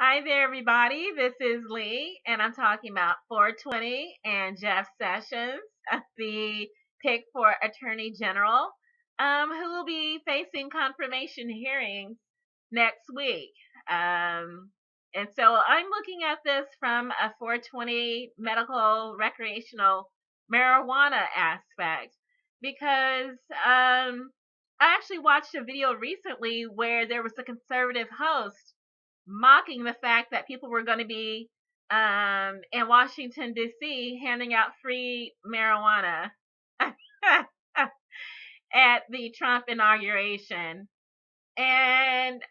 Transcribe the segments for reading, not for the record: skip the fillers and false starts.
Hi there, everybody. This is Lee, and I'm talking about 420 and Jeff Sessions, the pick for Attorney General, who will be facing confirmation hearings next week. And so I'm looking at this from a 420 medical recreational marijuana aspect because I actually watched a video recently where there was a conservative host mocking the fact that people were going to be in Washington, D.C., handing out free marijuana at the Trump inauguration. And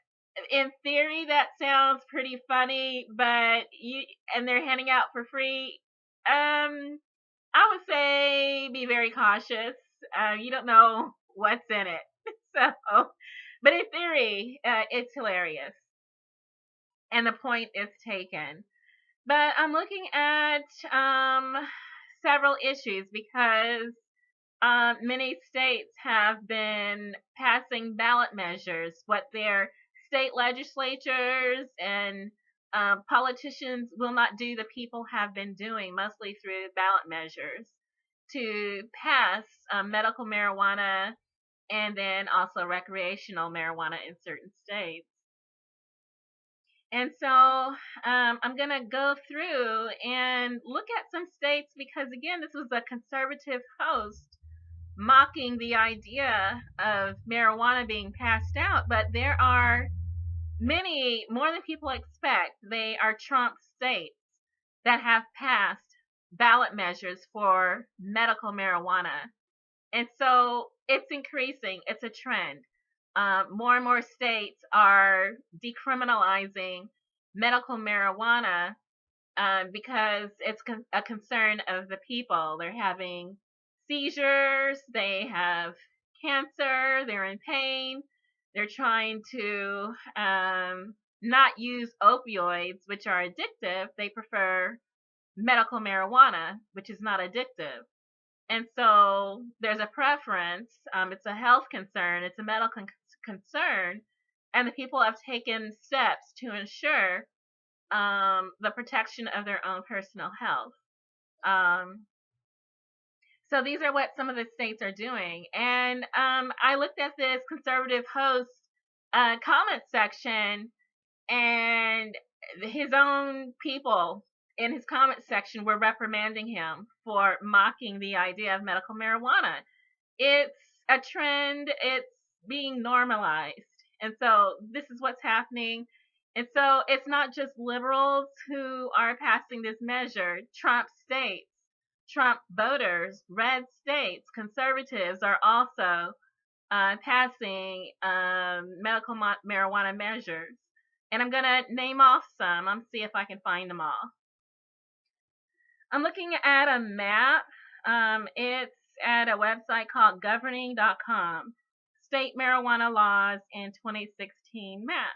in theory, that sounds pretty funny, but and they're handing out for free. I would say be very cautious. You don't know what's in it. So, but in theory, it's hilarious and the point is taken. But I'm looking at several issues because many states have been passing ballot measures. What their state legislatures and politicians will not do, the people have been doing, mostly through ballot measures, to pass medical marijuana and then also recreational marijuana in certain states. And so I'm going to go through and look at some states because, again, this was a conservative host mocking the idea of marijuana being passed out. But there are many, more than people expect, they are Trump states that have passed ballot measures for medical marijuana. And so it's increasing, it's a trend. More and more states are decriminalizing medical marijuana because it's a concern of the people. They're having seizures, they have cancer, they're in pain, they're trying to not use opioids, which are addictive. They prefer medical marijuana, which is not addictive. And so there's a preference. It's a health concern. It's a medical concern. And the people have taken steps to ensure the protection of their own personal health. So these are what some of the states are doing. And I looked at this conservative host comment section, and his own people in his comment section were reprimanding him for mocking the idea of medical marijuana. It's a trend, it's being normalized. And so this is what's happening. And so it's not just liberals who are passing this measure. Trump states, Trump voters, red states, conservatives are also passing medical marijuana measures. And I'm going to name off some. I'm see if I can find them all. I'm looking at a map. It's at a website called governing.com. State marijuana laws in 2016 map.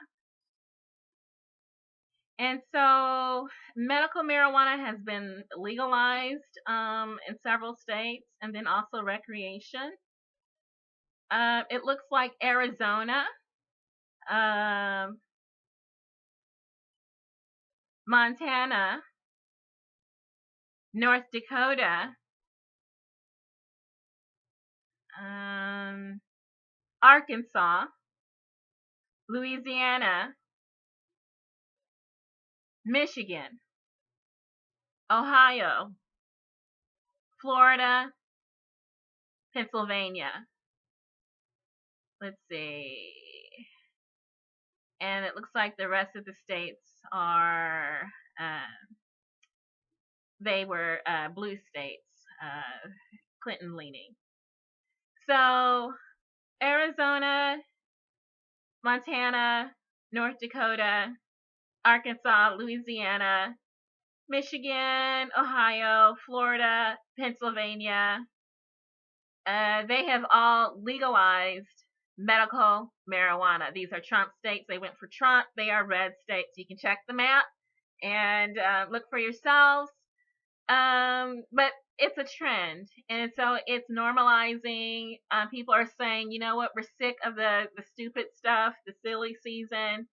And so medical marijuana has been legalized in several states, and then also recreation. It looks like Arizona, Montana, North Dakota, Arkansas, Louisiana, Michigan, Ohio, Florida, Pennsylvania. Let's see. And it looks like the rest of the states are, they were blue states, Clinton leaning. So Arizona, Montana, North Dakota, Arkansas, Louisiana, Michigan, Ohio, Florida, Pennsylvania, they have all legalized medical marijuana. These are Trump states. They went for Trump. They are red states. You can check the map and look for yourselves. But it's a trend, and so it's normalizing. People are saying, you know what, we're sick of the stupid stuff, the silly season.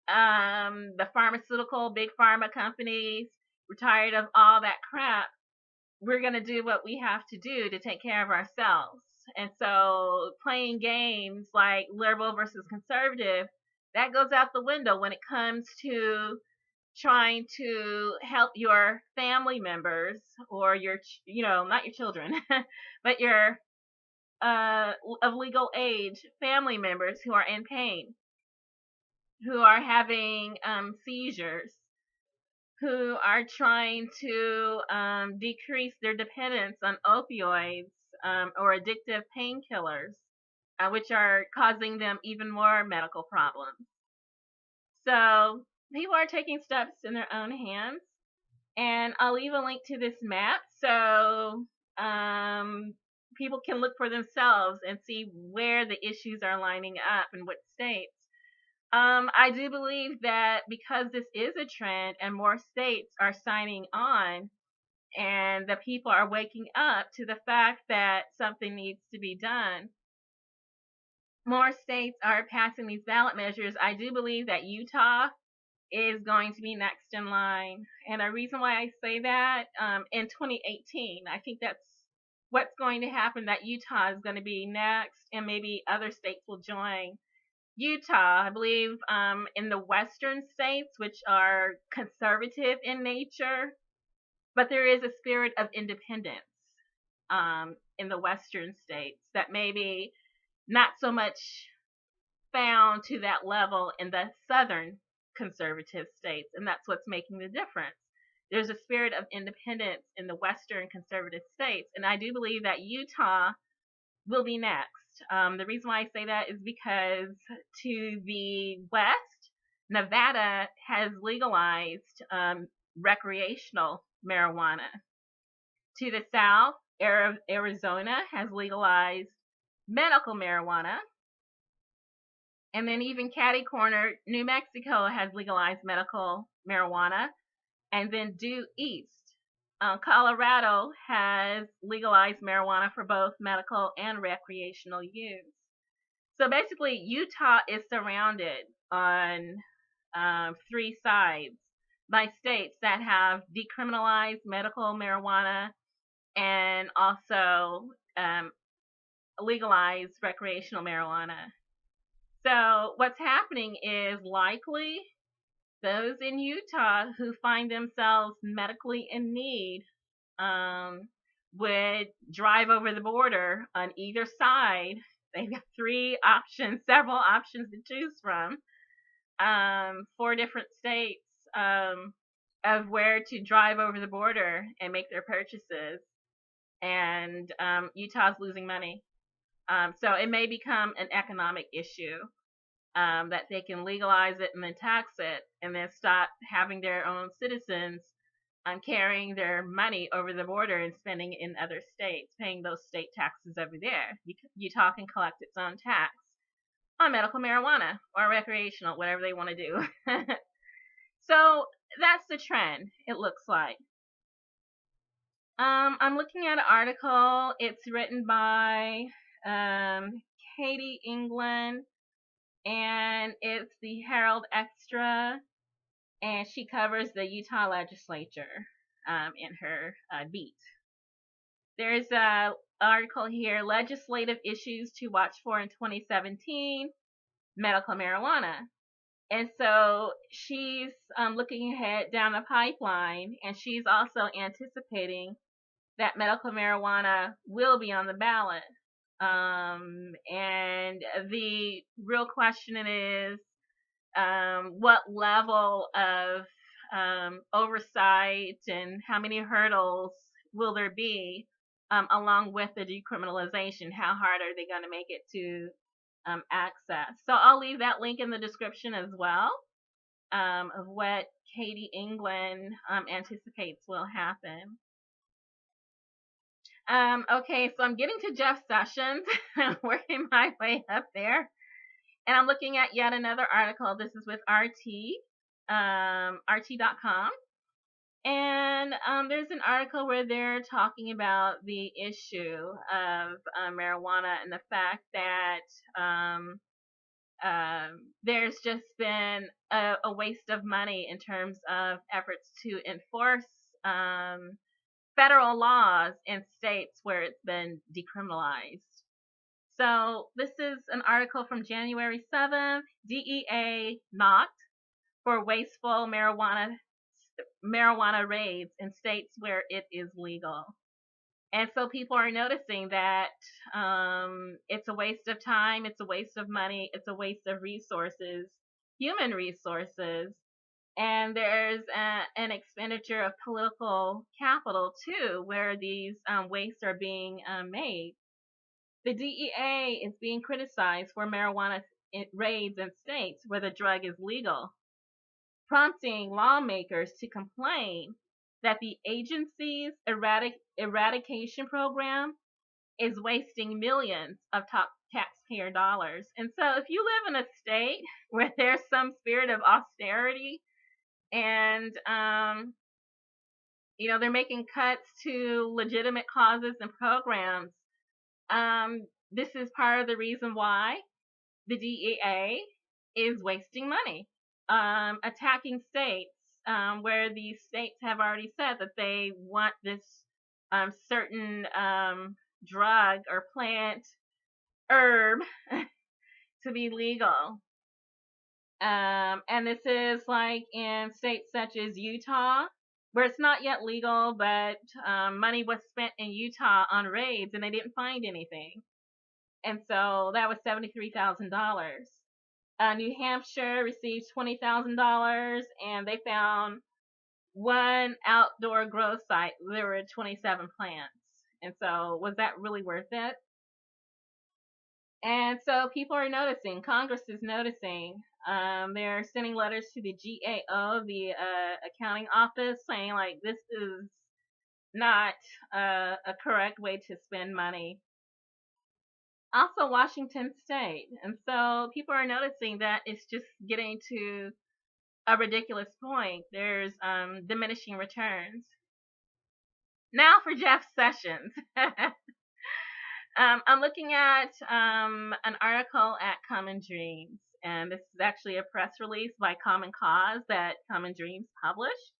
the pharmaceutical, big pharma companies, we're tired of all that crap. We're going to do what we have to do to take care of ourselves. And so playing games like liberal versus conservative, that goes out the window when it comes to trying to help your family members or your, not your children, but your of legal age family members who are in pain, who are having seizures, who are trying to decrease their dependence on opioids or addictive painkillers, which are causing them even more medical problems. So people are taking steps in their own hands. And I'll leave a link to this map so people can look for themselves and see where the issues are lining up in what states. I do believe that because this is a trend and more states are signing on and the people are waking up to the fact that something needs to be done, more states are passing these ballot measures. I do believe that Utah is going to be next in line. And the reason why I say that, in 2018, I think that's what's going to happen, that Utah is going to be next and maybe other states will join. Utah, I believe, in the western states, which are conservative in nature, but there is a spirit of independence in the western states that maybe not so much found to that level in the southern conservative states, and that's what's making the difference. There's a spirit of independence in the western conservative states, and I do believe that Utah will be next. The reason why I say that is because to the west, Nevada has legalized recreational marijuana. To the south, Arizona has legalized medical marijuana. And then even catty corner, New Mexico has legalized medical marijuana. And then due east, Colorado has legalized marijuana for both medical and recreational use. So basically, Utah is surrounded on three sides by states that have decriminalized medical marijuana and also legalized recreational marijuana. So what's happening is likely those in Utah who find themselves medically in need would drive over the border on either side. They've got three options, several options to choose from, four different states of where to drive over the border and make their purchases. And Utah's losing money. So it may become an economic issue. That they can legalize it and then tax it, and then stop having their own citizens carrying their money over the border and spending in other states, paying those state taxes over there. Utah can collect its own tax on medical marijuana or recreational, whatever they want to do. So that's the trend, it looks like. I'm looking at an article. It's written by Katie England, and it's the Herald Extra, and she covers the Utah legislature in her beat. There's an article here, legislative issues to watch for in 2017, medical marijuana. And so she's looking ahead down the pipeline, and she's also anticipating that medical marijuana will be on the ballot. And the real question is, what level of oversight and how many hurdles will there be along with the decriminalization? How hard are they going to make it to access? So I'll leave that link in the description as well of what Katie England anticipates will happen. Okay, so I'm getting to Jeff Sessions. I'm working my way up there. And I'm looking at yet another article. This is with RT.com. And there's an article where they're talking about the issue of marijuana and the fact that there's just been a waste of money in terms of efforts to enforce federal laws in states where it's been decriminalized. So this is an article from January 7th. DEA knocked for wasteful marijuana raids in states where it is legal. And so people are noticing that it's a waste of time, it's a waste of money, it's a waste of resources, human resources, and there's an expenditure of political capital too, where these wastes are being made. The DEA is being criticized for marijuana raids in states where the drug is legal, prompting lawmakers to complain that the agency's eradication program is wasting millions of top taxpayer dollars. And so if you live in a state where there's some spirit of austerity and they're making cuts to legitimate causes and programs, this is part of the reason why the DEA is wasting money, attacking states where these states have already said that they want this certain drug or plant, herb, to be legal. And this is like in states such as Utah, where it's not yet legal, but money was spent in Utah on raids and they didn't find anything. And so that was $73,000. New Hampshire received $20,000 and they found one outdoor grow site. There were 27 plants. And so was that really worth it? And so people are noticing, Congress is noticing. They're sending letters to the GAO, the accounting office, saying like this is not a correct way to spend money. Also Washington State. And so people are noticing that it's just getting to a ridiculous point. There's diminishing returns. Now for Jeff Sessions. I'm looking at an article at Common Dreams, and this is actually a press release by Common Cause that Common Dreams published.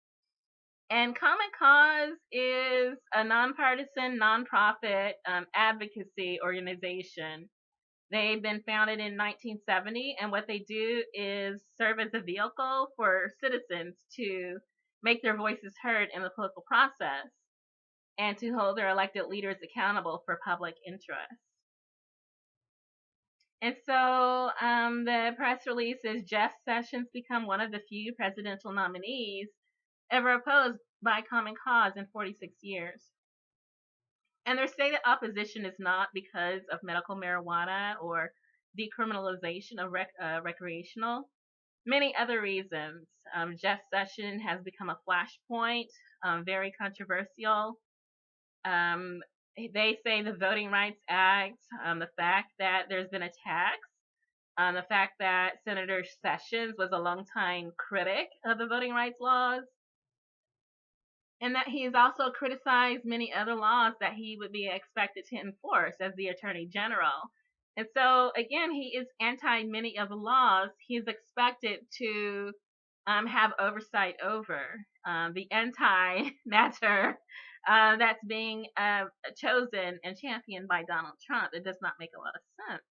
And Common Cause is a nonpartisan, nonprofit advocacy organization. They've been founded in 1970, and what they do is serve as a vehicle for citizens to make their voices heard in the political process and to hold their elected leaders accountable for public interest. And so the press release says Jeff Sessions become one of the few presidential nominees ever opposed by Common Cause in 46 years. And their stated opposition is not because of medical marijuana or decriminalization of recreational. Many other reasons. Jeff Sessions has become a flashpoint, very controversial. They say the Voting Rights Act, the fact that there's been attacks, the fact that Senator Sessions was a longtime critic of the voting rights laws, and that he's also criticized many other laws that he would be expected to enforce as the Attorney General. And so, again, he is anti many of the laws he's expected to have oversight over. The anti-matter that's being chosen and championed by Donald Trump. It does not make a lot of sense.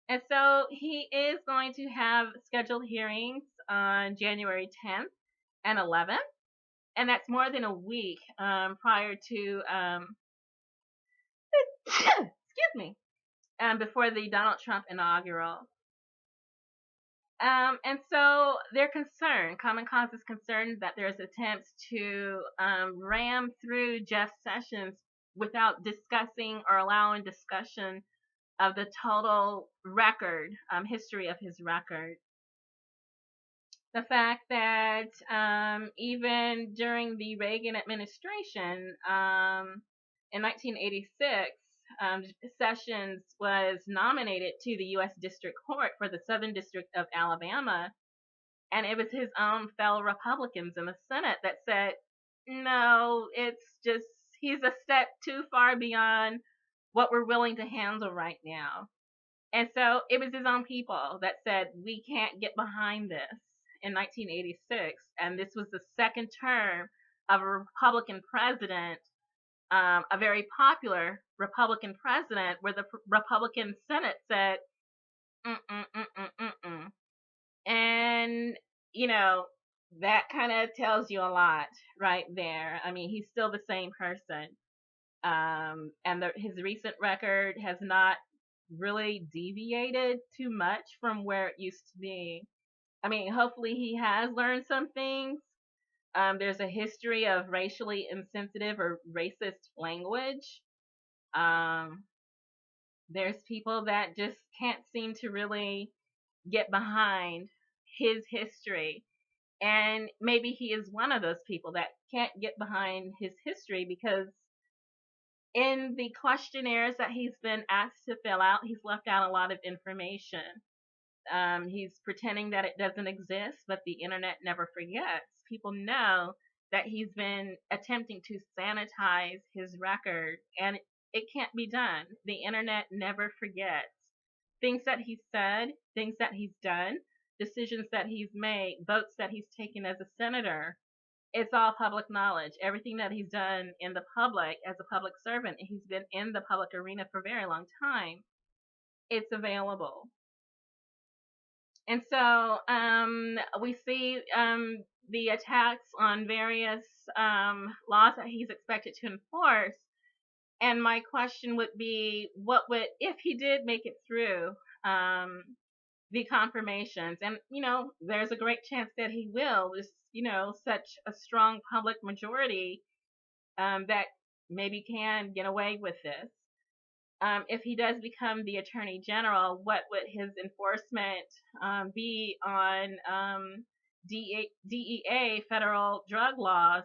And so he is going to have scheduled hearings on January 10th and 11th. And that's more than a week prior to, before the Donald Trump inaugural. And so they're concerned, Common Cause is concerned that there's attempts to ram through Jeff Sessions without discussing or allowing discussion of the total record, history of his record. The fact that even during the Reagan administration in 1986, Sessions was nominated to the U.S. District Court for the Southern District of Alabama, and it was his own fellow Republicans in the Senate that said, no, it's just, he's a step too far beyond what we're willing to handle right now. And so it was his own people that said, we can't get behind this in 1986. And this was the second term of a Republican president, a very popular Republican president, where the Republican Senate said, mm-mm, mm-mm, mm-mm. And, you know, that kind of tells you a lot right there. I mean, he's still the same person. And his recent record has not really deviated too much from where it used to be. I mean, hopefully he has learned some things. There's a history of racially insensitive or racist language. Um, there's people that just can't seem to really get behind his history. And maybe he is one of those people that can't get behind his history because in the questionnaires that he's been asked to fill out, he's left out a lot of information. He's pretending that it doesn't exist, but the internet never forgets. People know that he's been attempting to sanitize his record, and it can't be done. The internet never forgets. Things that he's said, things that he's done, decisions that he's made, votes that he's taken as a senator, it's all public knowledge. Everything that he's done in the public as a public servant, he's been in the public arena for a very long time. It's available. And so we see the attacks on various laws that he's expected to enforce. And my question would be, what would, if he did make it through the confirmations, and, there's a great chance that he will, there's, such a strong public majority that maybe can get away with this. If he does become the attorney general, what would his enforcement be on DEA federal drug laws,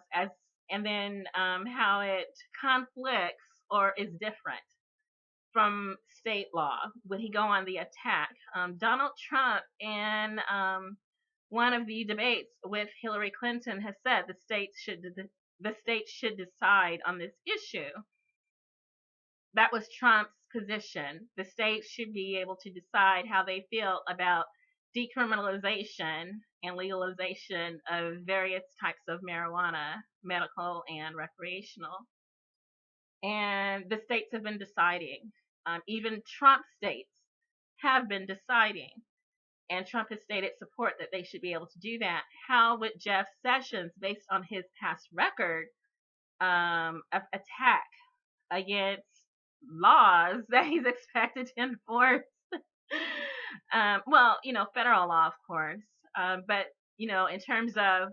and then how it conflicts or is different from state law? Would he go on the attack? Donald Trump, in one of the debates with Hillary Clinton, has said the states should decide on this issue. That was Trump's position. The states should be able to decide how they feel about decriminalization and legalization of various types of marijuana, medical and recreational. And the states have been deciding. Even Trump states have been deciding. And Trump has stated support that they should be able to do that. How would Jeff Sessions, based on his past record of attack against laws that he's expected to enforce? Well, federal law, of course. But, in terms of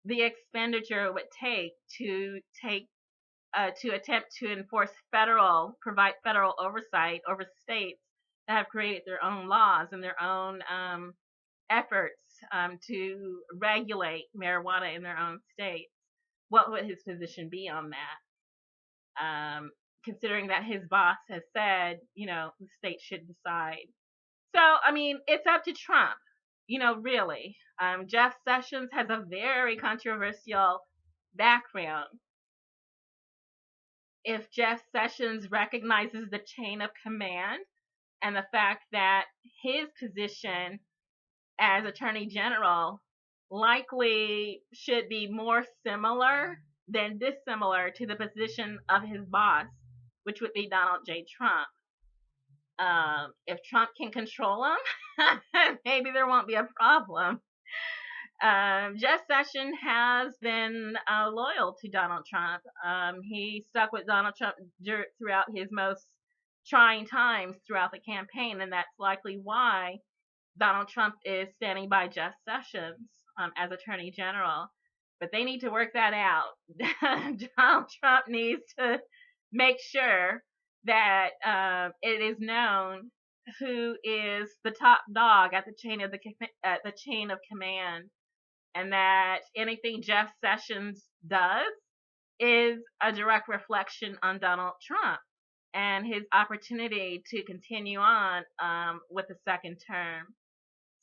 the expenditure it would take to attempt to provide federal oversight over states that have created their own laws and their own efforts to regulate marijuana in their own states. What would his position be on that? Considering that his boss has said, the state should decide. So, I mean, it's up to Trump, really. Jeff Sessions has a very controversial background. If Jeff Sessions recognizes the chain of command and the fact that his position as Attorney General likely should be more similar than dissimilar to the position of his boss, which would be Donald J. Trump. If Trump can control him, maybe there won't be a problem. Jeff Sessions has been loyal to Donald Trump. He stuck with Donald Trump throughout his most trying times throughout the campaign, and that's likely why Donald Trump is standing by Jeff Sessions as Attorney General. But they need to work that out. Donald Trump needs to make sure that it is known who is the top dog at the chain of command, and that anything Jeff Sessions does is a direct reflection on Donald Trump and his opportunity to continue on with the second term.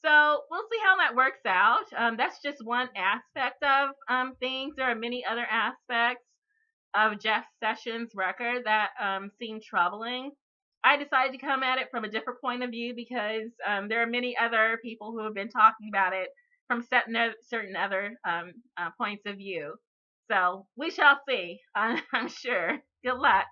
So we'll see how that works out. That's just one aspect of things. There are many other aspects of Jeff Sessions' record that seem troubling. I decided to come at it from a different point of view because there are many other people who have been talking about it from certain other points of view. So we shall see. I'm sure. Good luck.